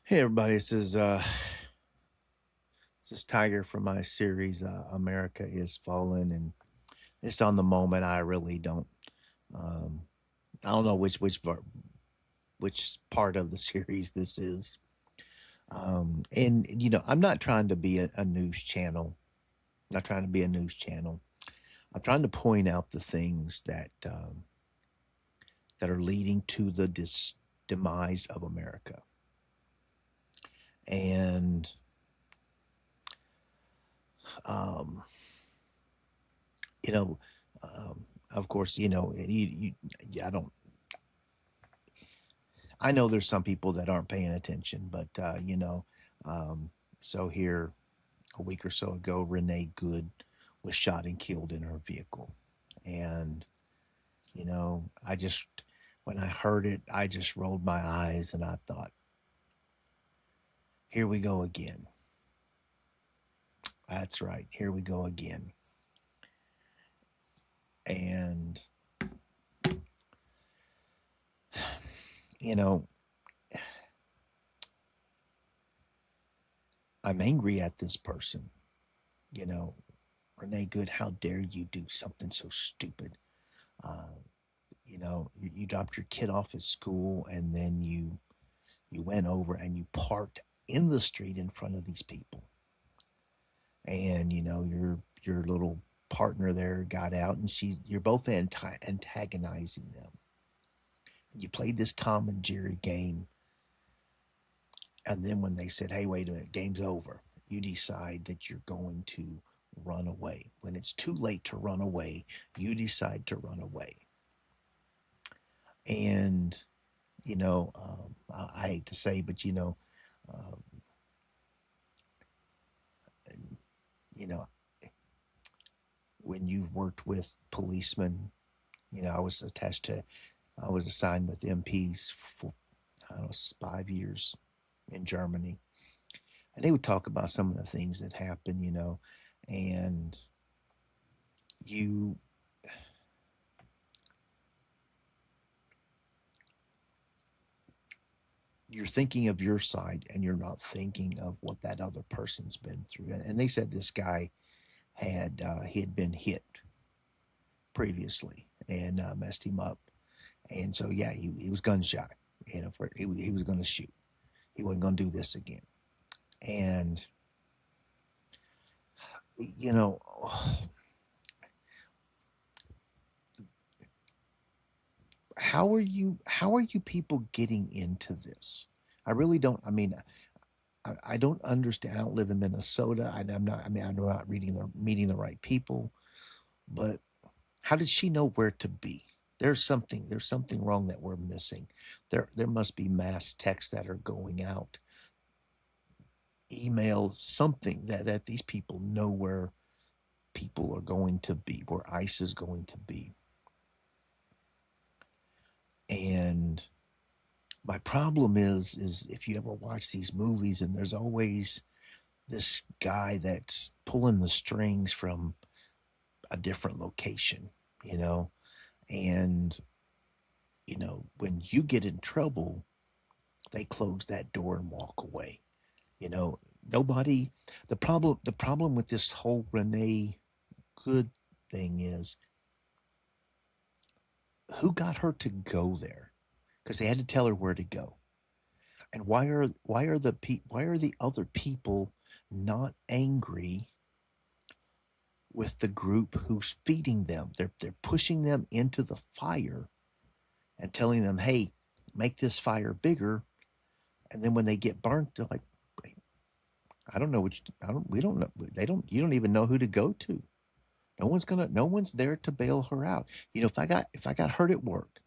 Hey everybody, this is Tiger from my series America is Fallen, and just on the moment I really don't um, I don't know which part of the series this is. And I'm not trying to be a news channel. Not trying to be a news channel. I'm trying to point out the things that are leading to the demise of America. And um, you know, of course, I don't. I know there's some people that aren't paying attention, but um, so here a week or so ago, Renee Good was shot and killed in her vehicle, and I just when I heard it, I just rolled my eyes and I thought, here we go again. That's right, here we go again, and you know I'm angry at this person. You know, Renee Good, how dare you do something so stupid? Uh, you dropped your kid off at school, and then you went over and you parked in the street in front of these people, and your little partner there got out, and you're both antagonizing them. You played this Tom and Jerry game, and then when they said, "Hey, wait a minute, game's over," you decide that you're going to run away. When it's too late to run away, you decide to run away. And I hate to say, but um, you know, when you've worked with policemen, I was assigned with MPs for I don't know 5 years in Germany, and they would talk about some of the things that happen, and you you're thinking of your side and you're not thinking of what that other person's been through. And they said this guy he had been hit previously and messed him up. And so, yeah, he was gun shy. He was going to shoot. He wasn't going to do this again. And you know, how are you people getting into this? I really don't. I mean, I don't understand. I don't live in Minnesota. I'm not. I mean, I'm not meeting the right people. But how did she know where to be? There's something wrong that we're missing. There must be mass texts that are going out, emails, something that these people know where people are going to be, where ICE is going to be. And my problem is if you ever watch these movies, and there's always this guy that's pulling the strings from a different location, you know, and when you get in trouble, they close that door and walk away. You know, nobody. The problem with this whole Renee Good thing is who got her to go there, because they had to tell her where to go. And why are the other people not angry with the group who's feeding them? They're pushing them into the fire and telling them, "Hey, make this fire bigger." And then when they get burnt, they're like, "I don't know which. I don't. We don't know. They don't. You don't even know who to go to. No one's there to bail her out. If I got hurt at work,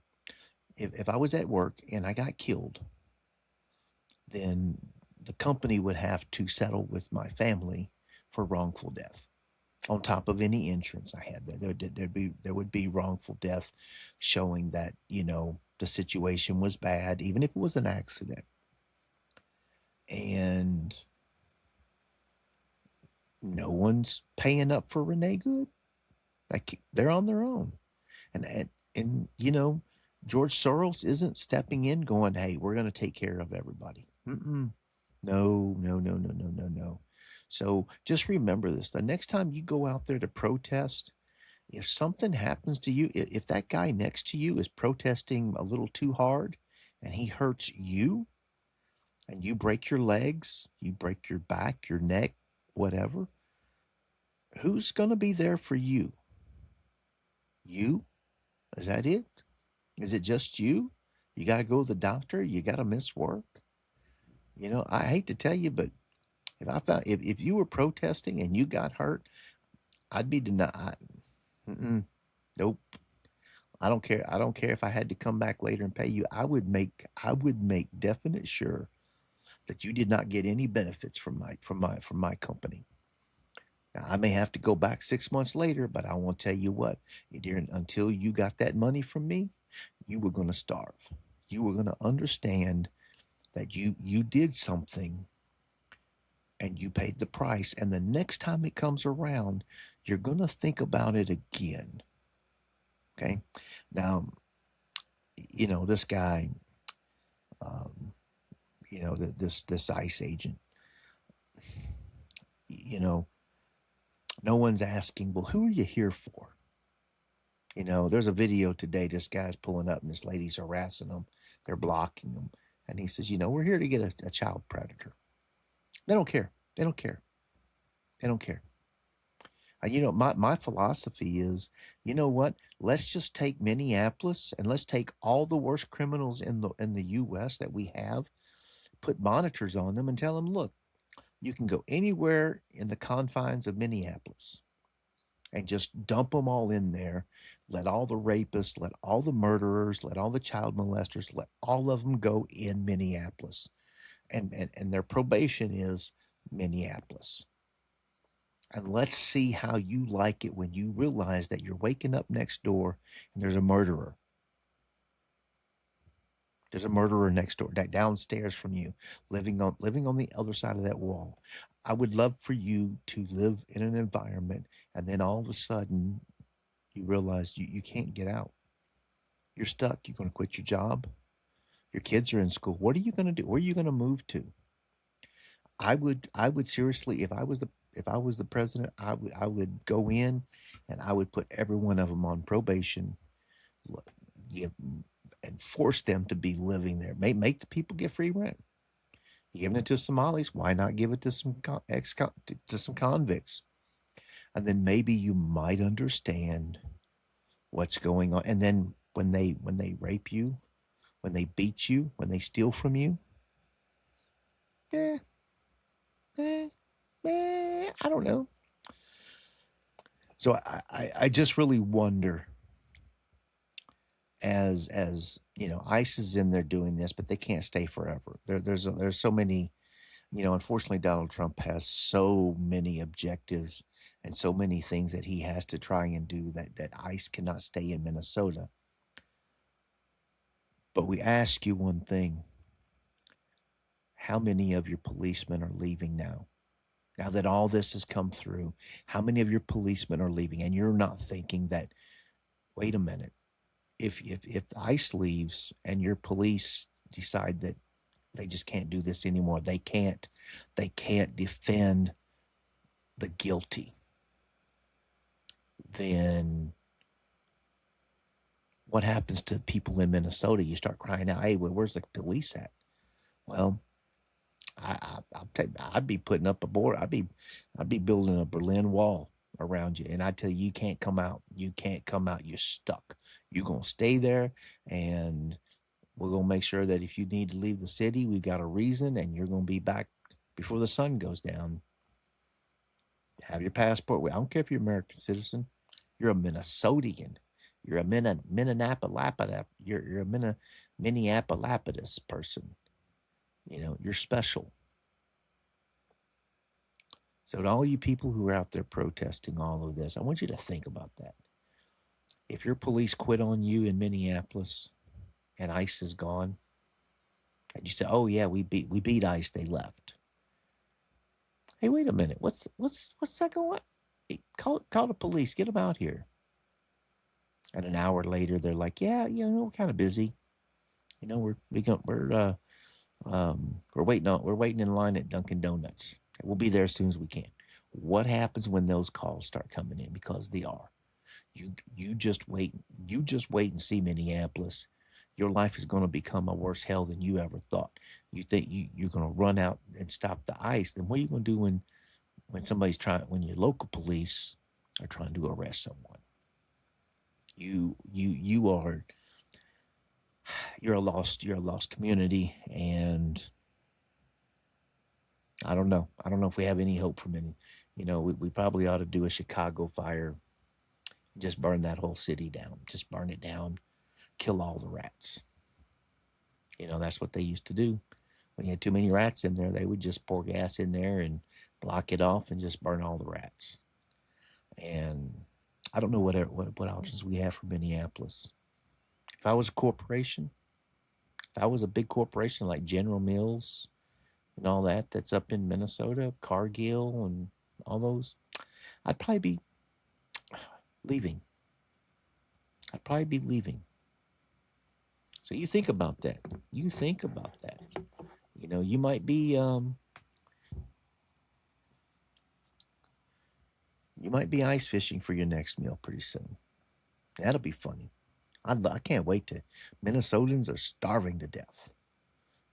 if I was at work and I got killed, then the company would have to settle with my family for wrongful death on top of any insurance I had. There would be wrongful death showing that the situation was bad, even if it was an accident. And no one's paying up for Renee Good. Like, they're on their own, and George Soros isn't stepping in, going, "Hey, we're going to take care of everybody." Mm-mm. No, no, no, no, no, no, no. So just remember this. The next time you go out there to protest, if something happens to you, if that guy next to you is protesting a little too hard and he hurts you and you break your legs, you break your back, your neck, whatever, who's going to be there for you? You? Is that it? Is it just you? You got to go to the doctor? You got to miss work? You know, I hate to tell you, but if you were protesting and you got hurt, I'd be denied. Nope. I don't care. I don't care if I had to come back later and pay you. I would make definite sure that you did not get any benefits from my company. Now, I may have to go back 6 months later, but I want to tell you what, until you got that money from me, you were going to starve. You were going to understand that you did something and you paid the price. And the next time it comes around, you're going to think about it again. Okay. Now, this guy, um, this ICE agent, you know, no one's asking, well, who are you here for? There's a video today. This guy's pulling up and this lady's harassing him. They're blocking him. And he says, we're here to get a child predator. They don't care. They don't care. They don't care. My philosophy is, you know what? Let's just take Minneapolis and let's take all the worst criminals in the U.S. that we have, put monitors on them, and tell them, look, you can go anywhere in the confines of Minneapolis and just dump them all in there. Let all the rapists, let all the murderers, let all the child molesters, let all of them go in Minneapolis, and their probation is Minneapolis. And let's see how you like it when you realize that you're waking up next door and there's a murderer. There's a murderer next door, downstairs from you, living on the other side of that wall. I would love for you to live in an environment, and then all of a sudden you realize you can't get out. You're stuck. You're going to quit your job. Your kids are in school. What are you going to do? Where are you going to move to? I would seriously, if I was the president, I would go in and I would put every one of them on probation, give, and force them to be living there. Make the people get free rent. You're giving it to Somalis. Why not give it to some to some convicts? And then maybe you might understand what's going on. And then when they rape you, when they beat you, when they steal from you, eh, eh, I don't know. So I just really wonder, as ICE is in there doing this, but they can't stay forever. There's so many. Unfortunately, Donald Trump has so many objectives and so many things that he has to try and do that ICE cannot stay in Minnesota. But we ask you one thing: how many of your policemen are leaving now? Now that all this has come through, how many of your policemen are leaving? And you're not thinking that, wait a minute, if ICE leaves and your police decide that they just can't do this anymore, they can't defend the guilty, then what happens to people in Minnesota? You start crying out, hey, where's the police at? Well, I'd be putting up a board. I'd be building a Berlin Wall around you, and I tell you, you can't come out. You can't come out. You're stuck. You're gonna stay there, and we're gonna make sure that if you need to leave the city, we've got a reason, and you're gonna be back before the sun goes down. Have your passport. I don't care if you're an American citizen. You're a Minnesotian. You're a Minneapolis. You're a Minneapolis person. You're special. So to all you people who are out there protesting all of this, I want you to think about that. If your police quit on you in Minneapolis and ICE is gone, and you say, "Oh yeah, we beat ICE, they left." Hey, wait a minute. What's that going on? Hey, call the police. Get them out here. And an hour later, they're like, "Yeah, we're kind of busy. We're We're waiting in line at Dunkin' Donuts. We'll be there as soon as we can. What happens when those calls start coming in? Because they are. You just wait. You just wait and see, Minneapolis. Your life is going to become a worse hell than you ever thought. You think you're going to run out and stop the ice? Then what are you going to do when your local police are trying to arrest someone? You are you're a lost community, and I don't know. I don't know if we have any hope from any. We probably ought to do a Chicago fire, just burn that whole city down, just burn it down, kill all the rats. That's what they used to do. When you had too many rats in there, they would just pour gas in there and block it off and just burn all the rats. And I don't know what options we have for Minneapolis. If I was a corporation, if I was a big corporation like General Mills and all that that's up in Minnesota, Cargill and all those, I'd probably be leaving. I'd probably be leaving. So you think about that. You think about that. You might be ice fishing for your next meal pretty soon. That'll be funny. I can't wait to. Minnesotans are starving to death.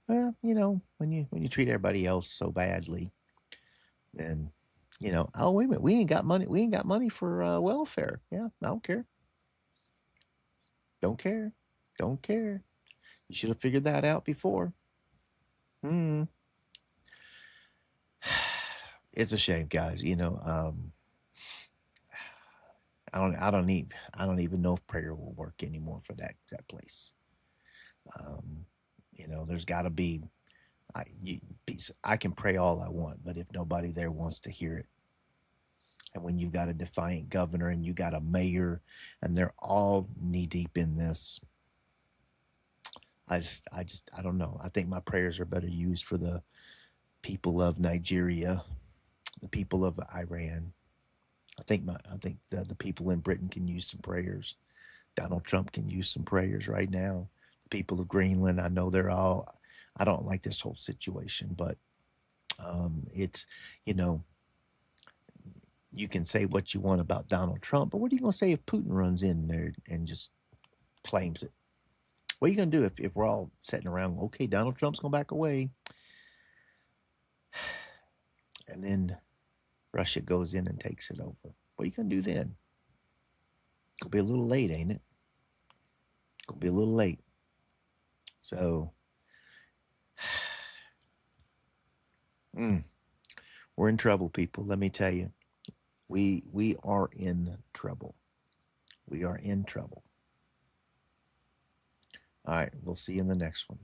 Well, when you treat everybody else so badly, then oh wait a minute, we ain't got money. We ain't got money for welfare. Yeah, I don't care. Don't care. Don't care. You should have figured that out before. Hmm. It's a shame, guys. I don't even know if prayer will work anymore for that place. Um, there's got to be. I can pray all I want, but if nobody there wants to hear it, and when you got a defiant governor and you got a mayor, and they're all knee deep in this, I don't know. I think my prayers are better used for the people of Nigeria, the people of Iran. I think the people in Britain can use some prayers. Donald Trump can use some prayers right now. The people of Greenland, I know they're all. I don't like this whole situation, but it's you know you can say what you want about Donald Trump, but what are you going to say if Putin runs in there and just claims it? What are you going to do if we're all sitting around? Okay, Donald Trump's going to back away, and then Russia goes in and takes it over. What are you going to do then? It'll be a little late, ain't it? It'll be a little late. So we're in trouble, people. Let me tell you, we are in trouble. We are in trouble. All right, we'll see you in the next one.